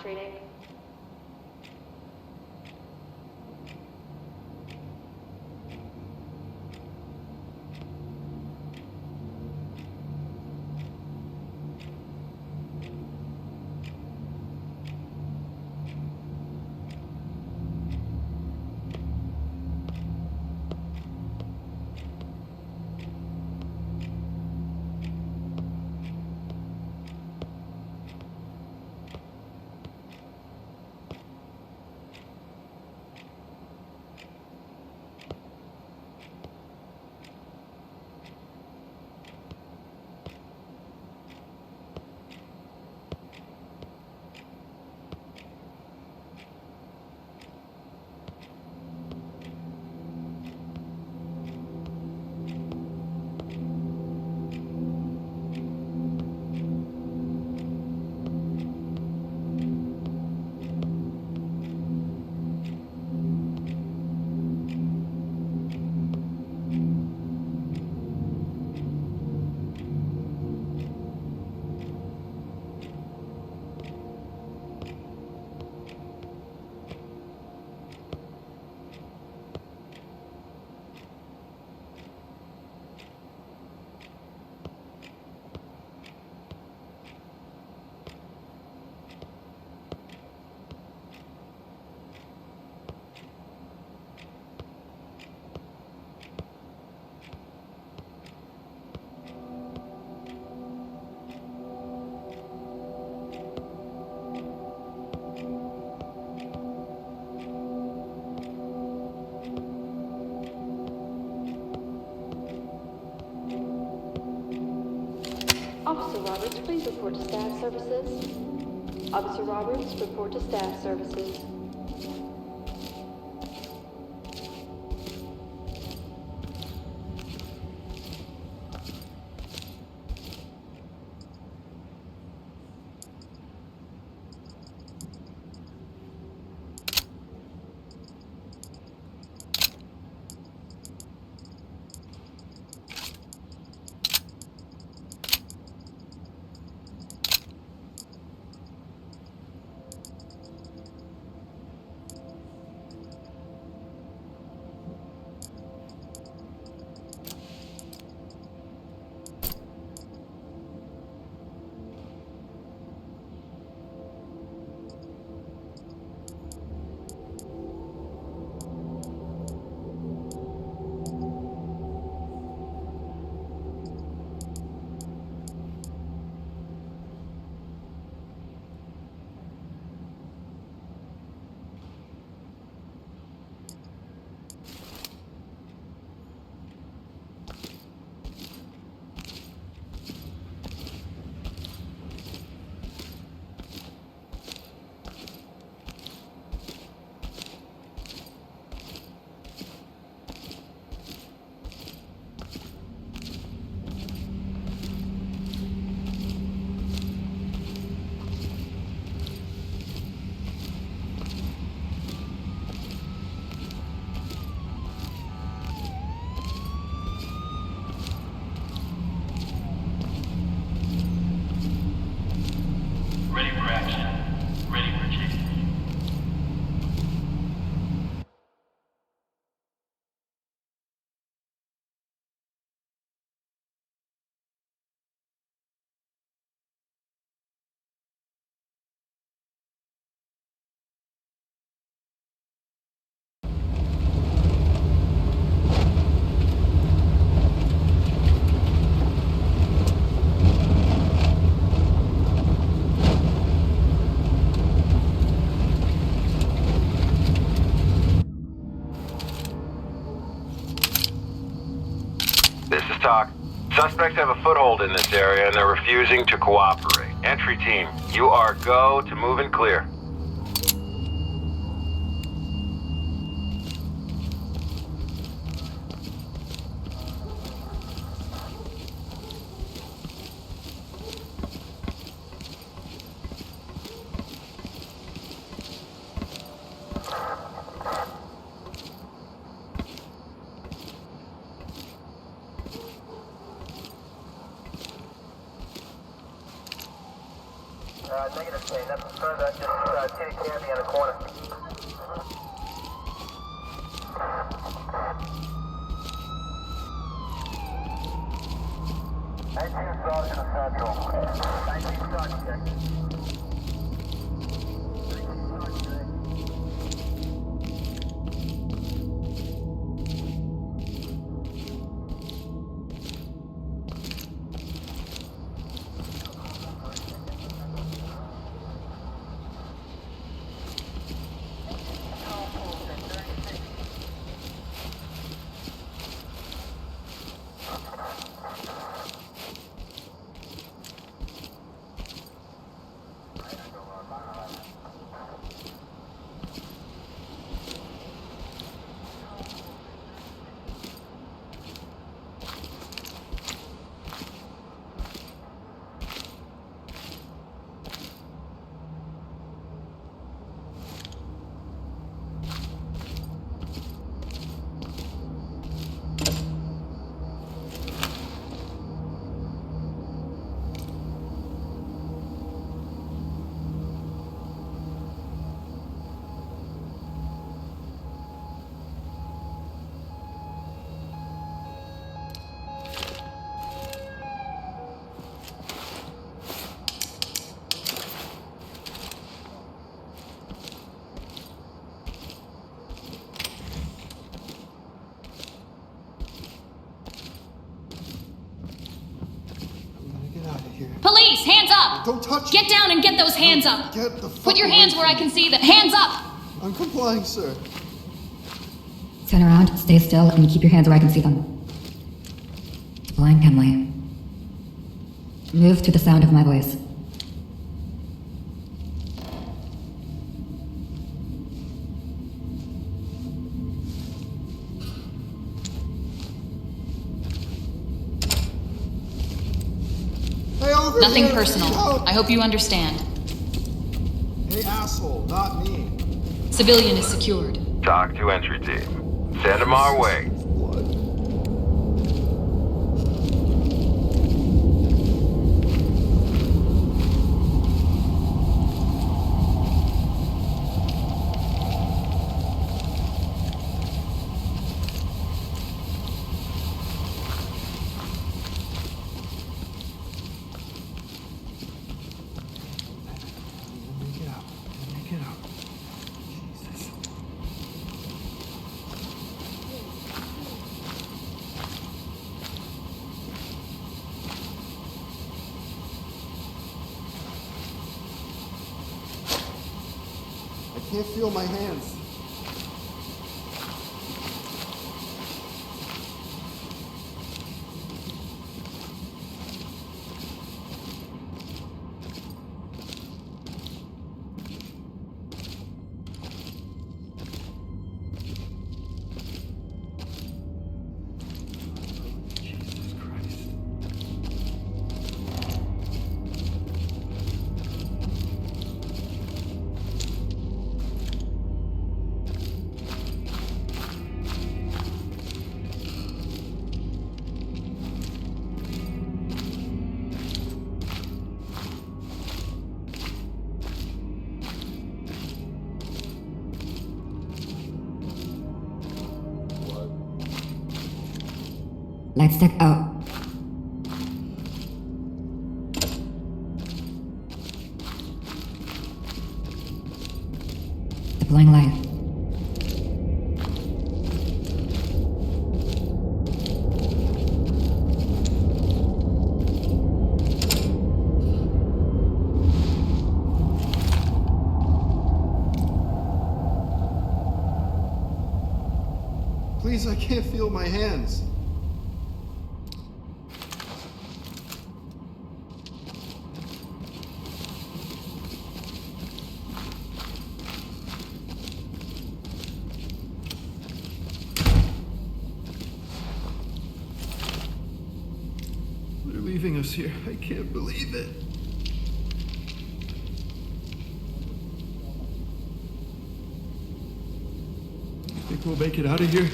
penetrating. Officer Roberts, please report to staff services. Officer Roberts, report to staff services. Ready for action. Ready for chase. This is Talk. Suspects have a foothold in this area and they're refusing to cooperate. Entry team, you are go to move and clear. Negative, Kane. Nothing further. Just see the candy in the corner. Sergeant Central. 19 Sergeant. Police, hands up! Don't touch Get me. down and get those hands up! Get the fuck Put your away hands from where I me. can see them. Hands up! I'm complying, sir. Turn around, stay still, and keep your hands where I can see them. Blind Hemley. Move to the sound of my voice. Hey, over Nothing here. personal. Out. I hope you understand. Hey, asshole, not me. Civilian is secured. Talk to entry team. Send them our way. Blood. Make it out. Make it out. Jesus. I can't feel my hands. Jesus Christ. Light stick out. Deploying light. Please, I can't feel my hands. They're leaving us here. I can't believe it. You think we'll make it out of here?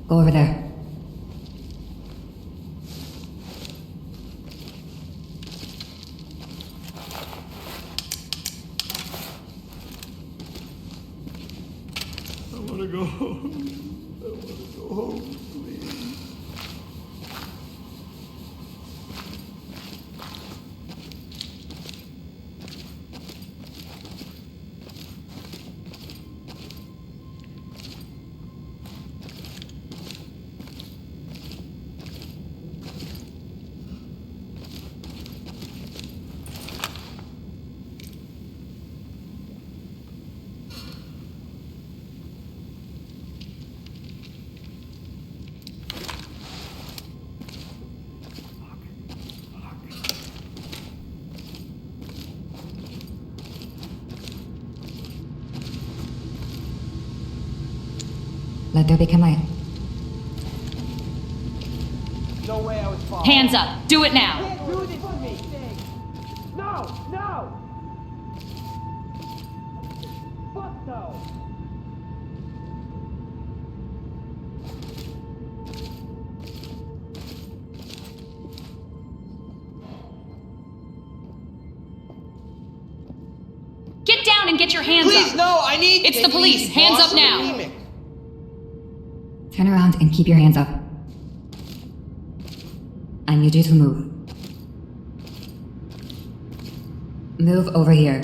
Go over there. go home. I wanna go home, please. Let there become light. No way I was followed. Hands up. Do it now. Can't do this to me. No, no. Fuck no. Get down and get your hands Please, up. no, I need. It's the police. Hands up now. Anemic. Turn around and keep your hands up. I need you to move. Move over here.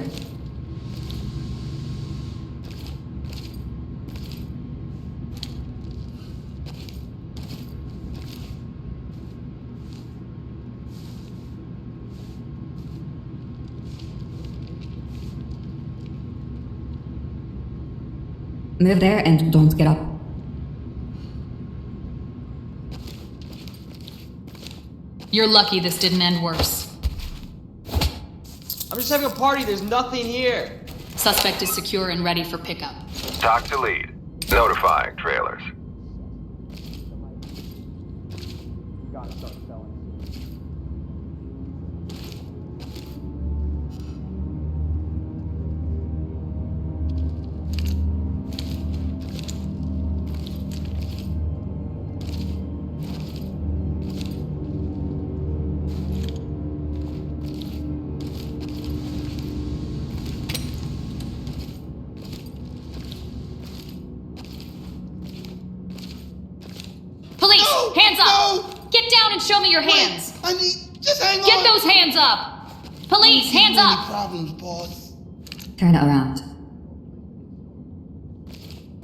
Move there and don't get up. You're lucky this didn't end worse. I'm just having a party. There's nothing here. Suspect is secure and ready for pickup. Talk to lead. Notifying trailers. You gotta start selling. Police, No, hands up. no. Get down and show me your hands. I need. Just hang on. Get those hands up. Police, hands Any up. problems, boss? Turn it around.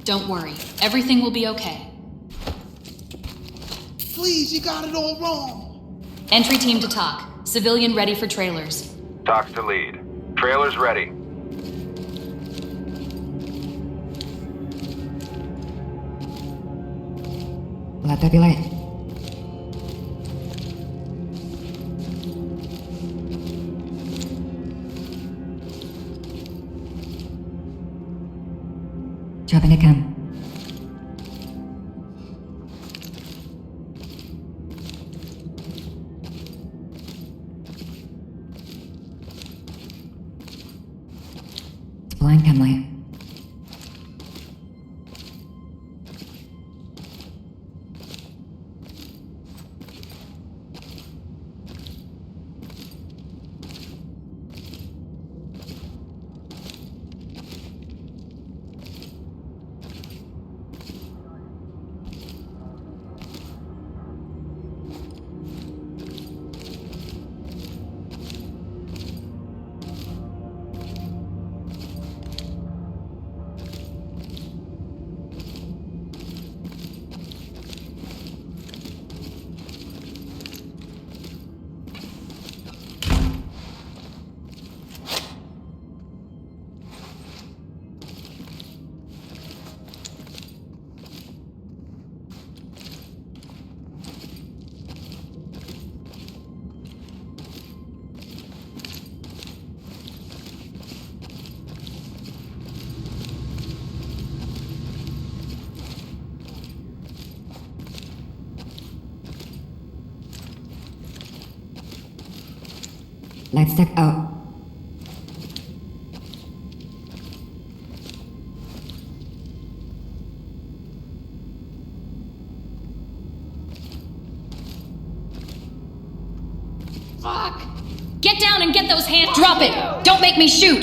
Don't worry. Everything will be okay. Please, you got it all wrong. Entry team to talk. Civilian ready for trailers. Talks to lead. Trailers ready. Let there be light. Dropping a cam. Blind cam light. Light stick out. Fuck! Get down and get those hands. Drop it! Don't make me shoot!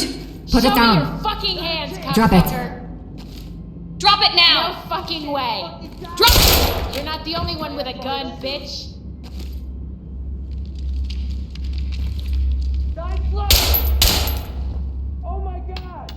Put it Show me down. your fucking hands, Drop it. cocksucker. Drop Drop it now! No fucking way. Drop it! You're not the only one with a gun, bitch. Nice look! Oh my god!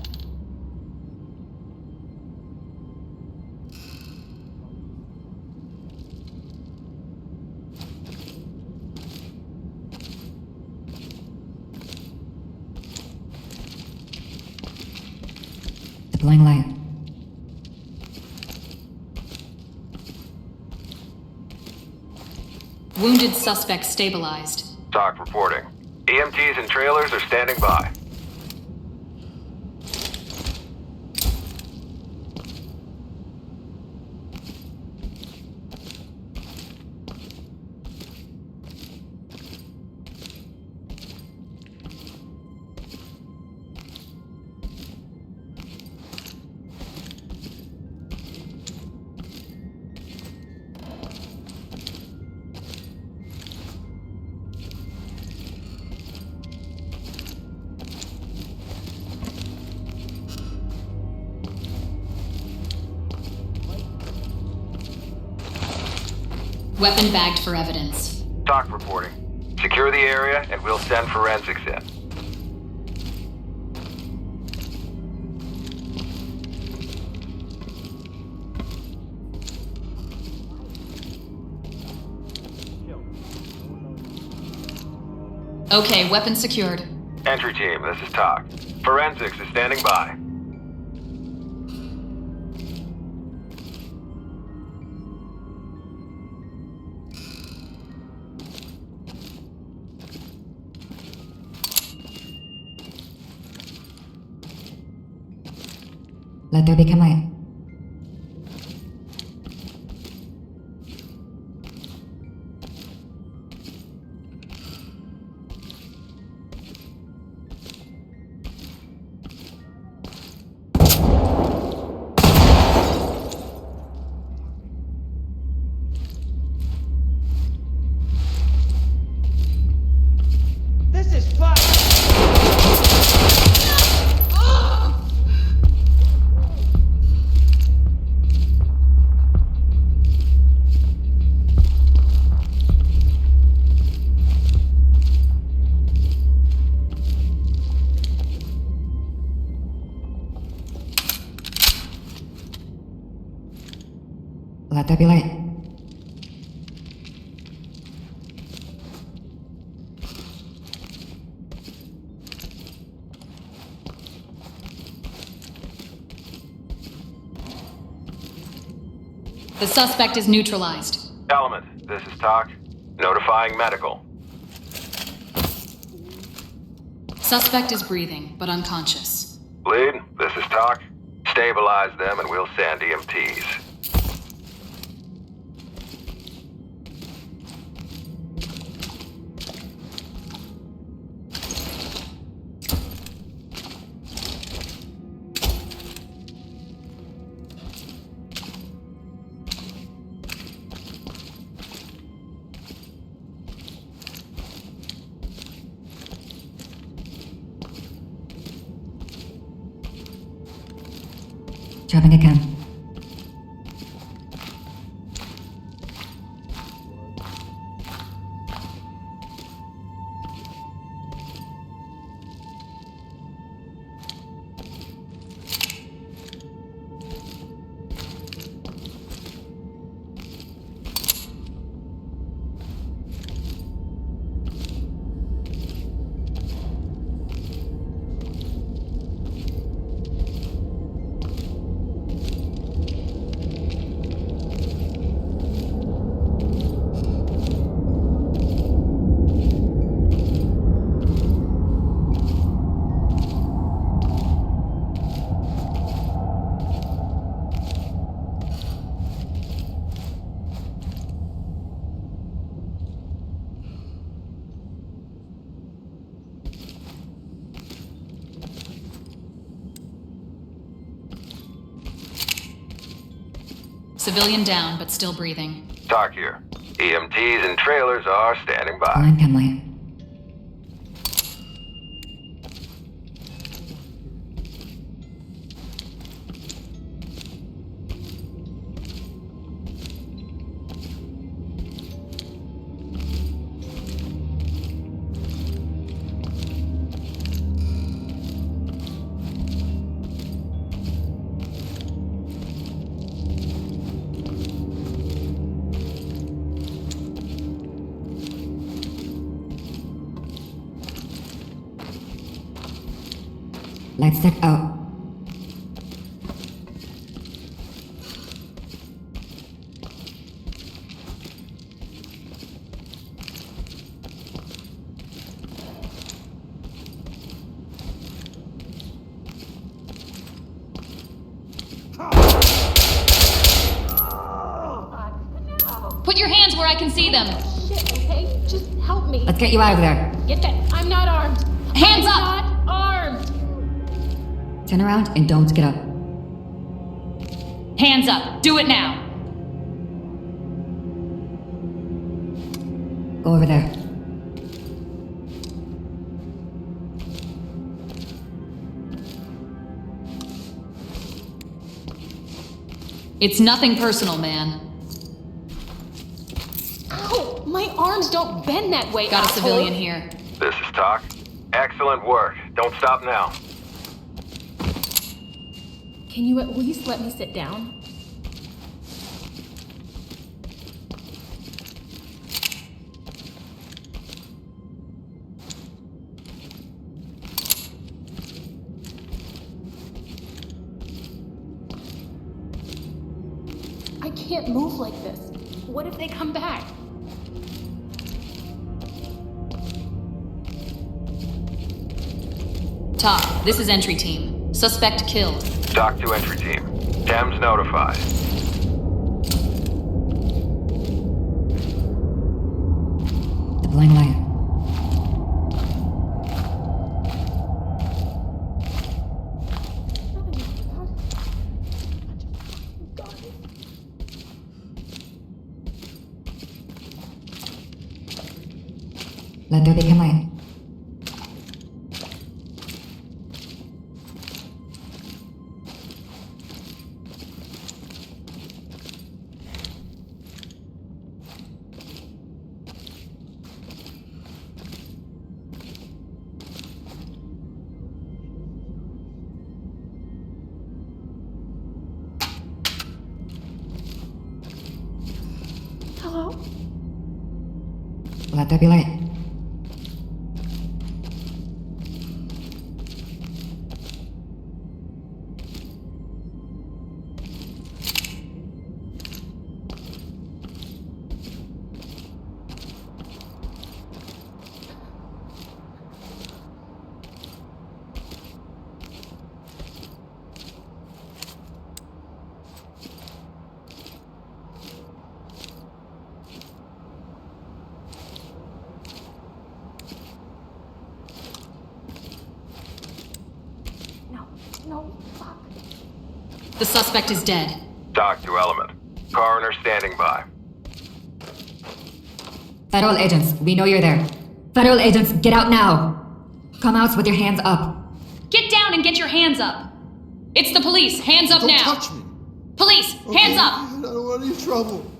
Deploying light. Wounded suspect stabilized. TOC reporting. EMTs and trailers are standing by. Weapon bagged for evidence. TOC reporting. Secure the area and we'll send forensics in. Okay, weapon secured. Entry team, this is TOC. Forensics is standing by. Let there become light. This is fun! Let there be light. The suspect is neutralized. Element, this is TOC. Notifying medical. Suspect is breathing, but unconscious. Lead, this is TOC. Stabilize them and we'll send EMTs. Dropping again. Civilian down, but still breathing. TOC here. EMTs and trailers are standing by. Blind chem light. Light stick out. Put your hands where I can see them. Shit, okay? Just help me. Let's get you out of there. Get that. I'm not armed. Hands up! I'm not armed. Turn around and don't get up. Hands up. Do it now. Go over there. It's nothing personal, man. Ow! My arms don't bend that way, Got a asshole. civilian here. This is Talk. Excellent work. Don't stop now. Can you at least let me sit down? I can't move like this. What if they come back? Talk. This is entry team. Suspect killed. Talk to entry team. Thames notified. Deploying light. Let there become light. Hello? Let there be light. No, fuck. The suspect is dead. Talk to Element. Coroner standing by. Federal agents, we know you're there. Federal agents, get out now! Come out with your hands up. Get down and get your hands up. It's the police. Hands up Don't now. touch me. Police, Okay? hands up. I don't want any trouble.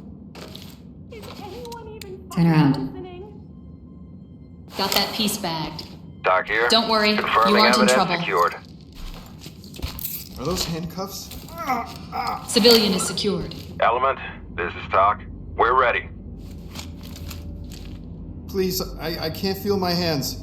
Is anyone even Turn around. listening? Got that piece bagged. Talk here. Don't worry, Confirming you aren't in evidence trouble. secured. Are those handcuffs? Civilian is secured. Element, this is Talk. We're ready. Please, I can't feel my hands.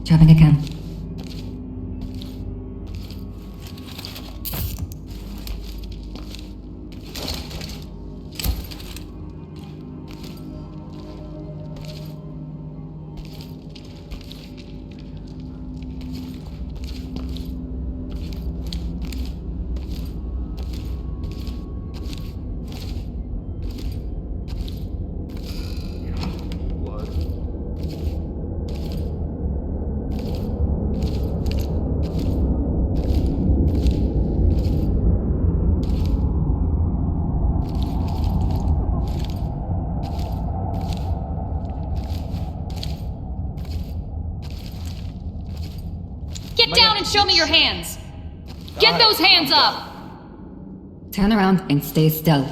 Dropping a cam. Blood. Get down and show me your hands. Get those hands up. Turn around and stay still.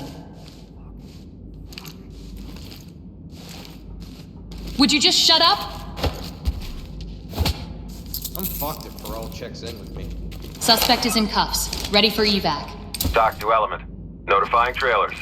Would you just shut up? I'm fucked if Perel checks in with me. Suspect is in cuffs, ready for evac. Doc to Element. Notifying trailers.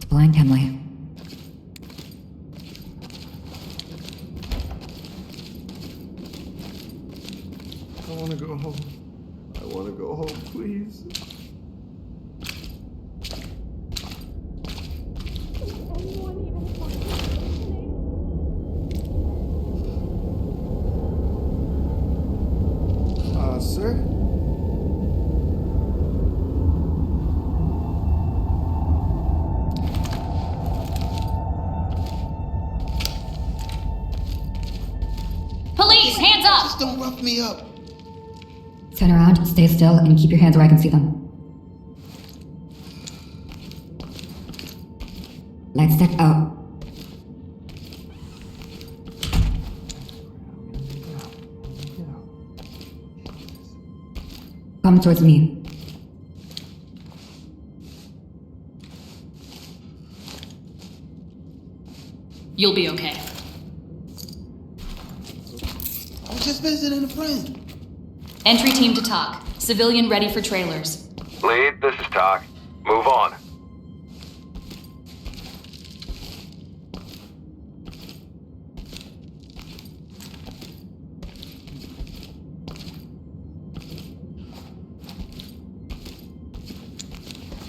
Blind Hemley. I want to go home. I want to go home, please. Sir? Police, hands up! Just don't rough me up. Turn around, stay still, and keep your hands where I can see them. Light stick out. Come towards me. You'll be okay. I was just visiting a friend. Entry team to TOC. Civilian ready for trailers. Lead, this is TOC. Move on.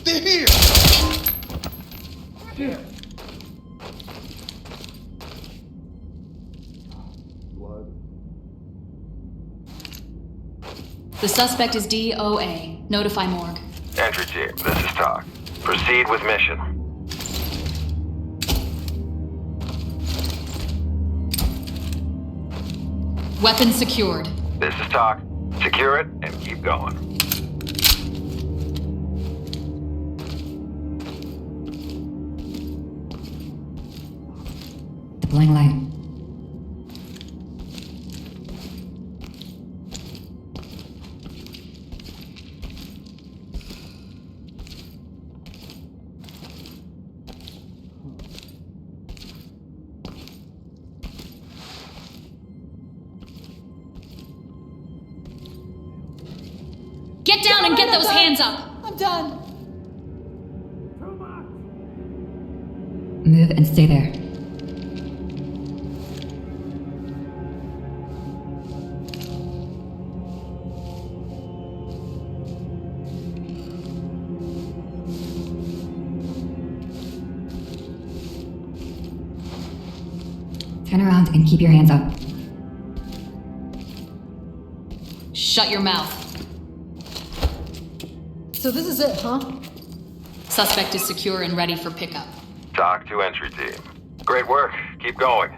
They're here! Here. Blood. The suspect is DOA. Notify morgue. Entry team, this is TOC. Proceed with mission. Weapon secured. This is TOC. Secure it and keep going. Deploying light. Get down and get those hands up! I'm done. Move and stay there. Turn around and keep your hands up. Shut your mouth. So this is it, huh? Suspect is secure and ready for pickup. TOC to entry team. Great work. Keep going.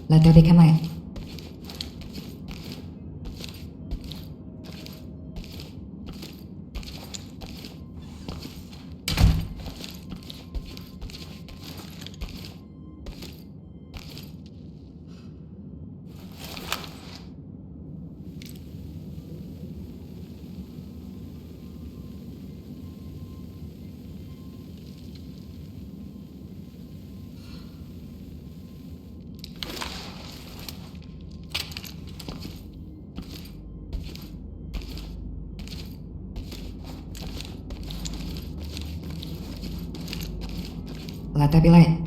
Let there become light. Let there be light.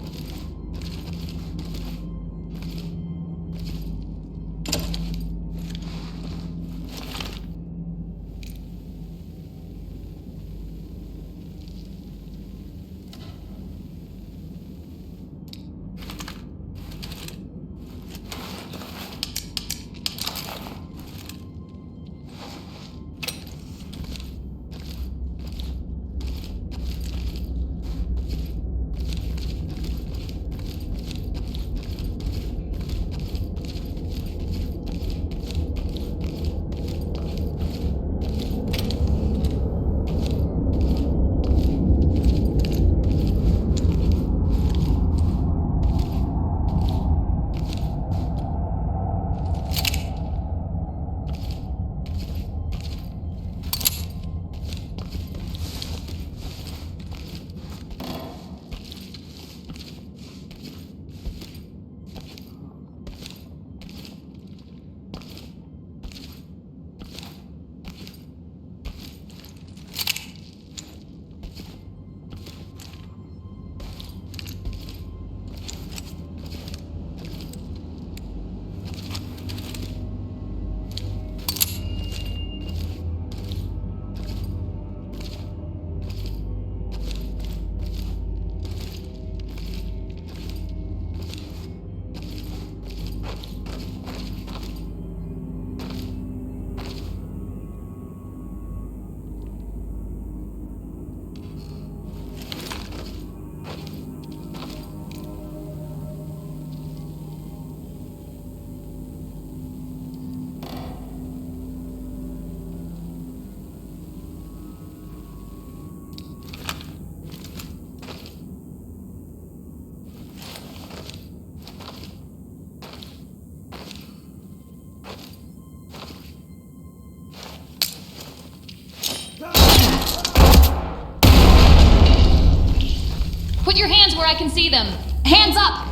Put your hands where I can see them. Hands up!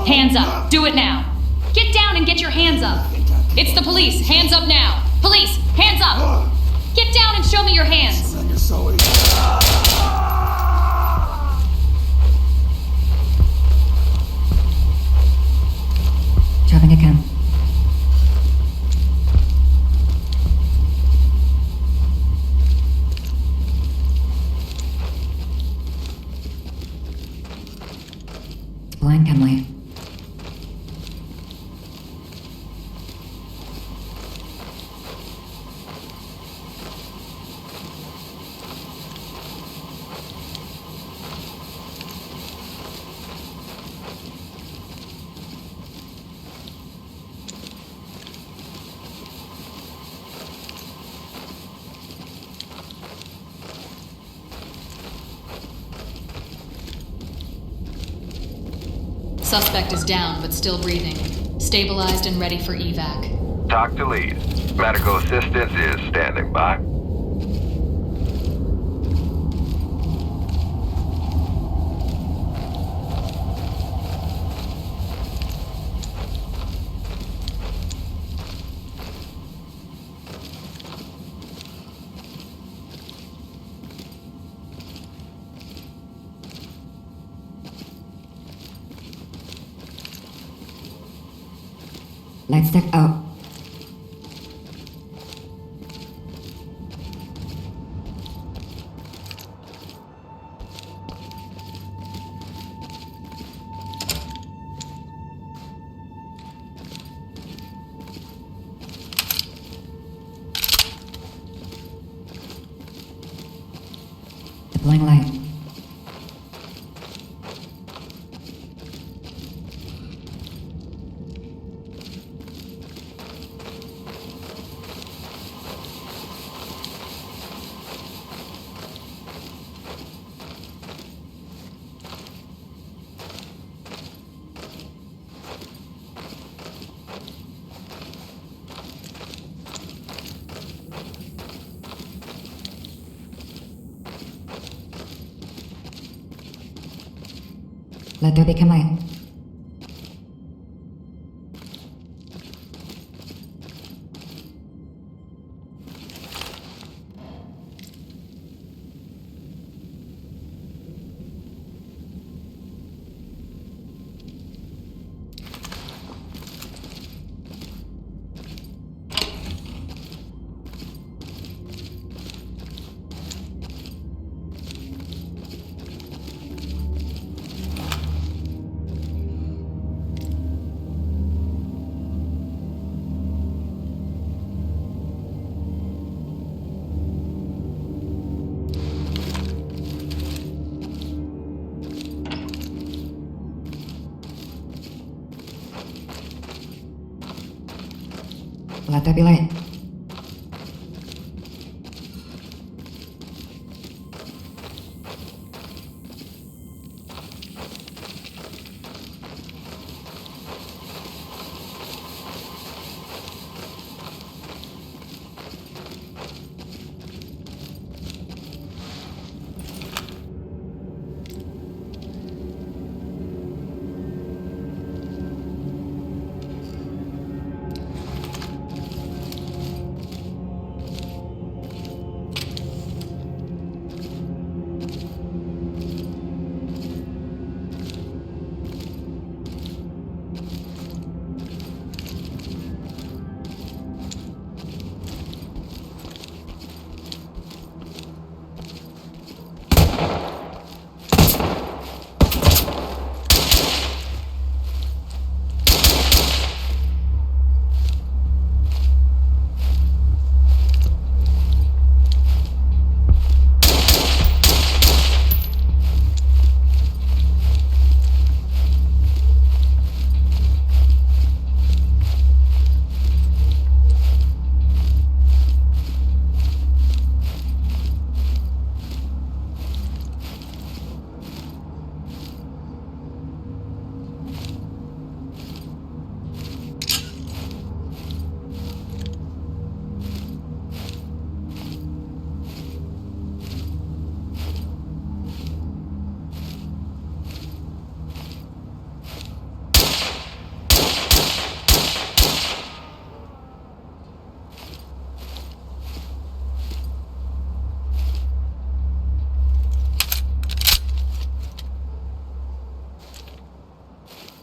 Hands up. Do it now. Get down and get your hands up. It's the police. Hands up now. Police, hands up! Get down and show me your hands. Dropping a cam. Blind cam light. Suspect is down, but still breathing. Stabilized and ready for evac. Talk to lead. Medical assistance is standing by. Light stick out. Deploying light. Let there become light. Let there be light.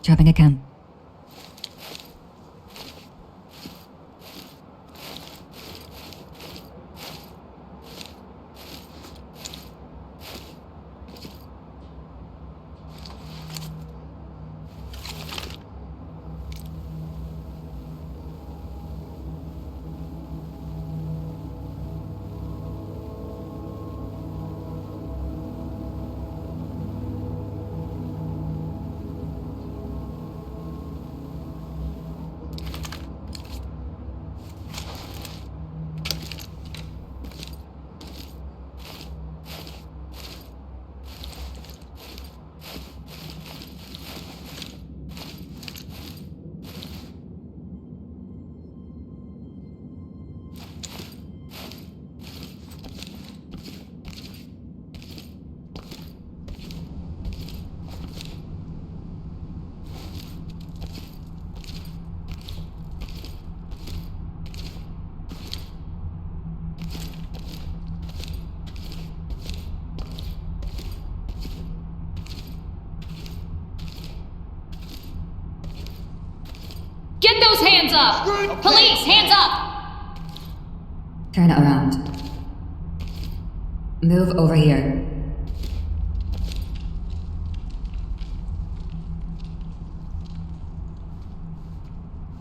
Dropping a chem. Get those hands up! Police, hands up! Turn around. Move over here.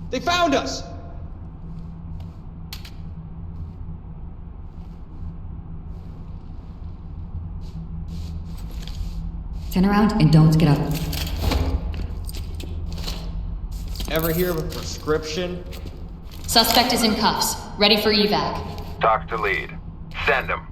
They found us! Turn around and don't get up. Ever hear of a prescription? Suspect is in cuffs, ready for evac. Talk to lead. Send him.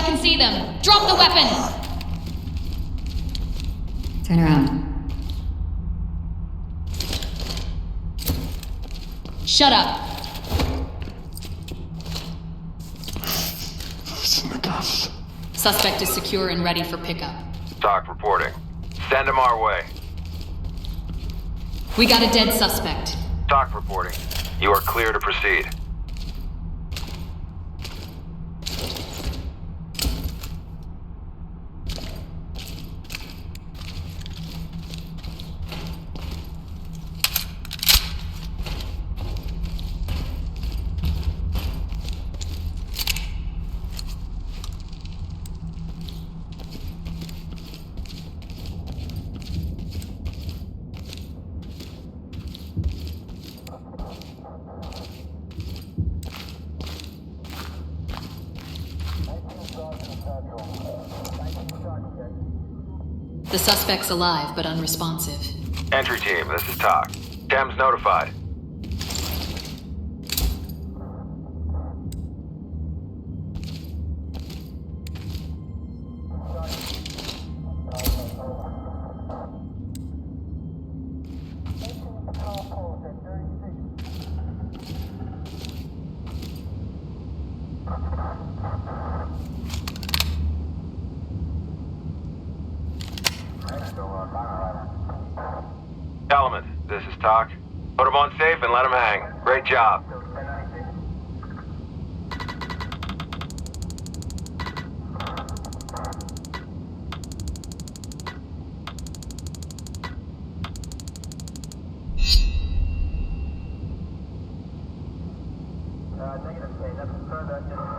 I can see them. Drop the weapon! Turn around. Shut up. It's in the dust. Suspect is secure and ready for pickup. TOC reporting. Send him our way. We got a dead suspect. TOC reporting. You are clear to proceed. The suspect's alive, but unresponsive. Entry team, this is TOC. Thames notified. Element, this is TOC. Put him on safe and let him hang. Great job. Negative, okay, nothing further, just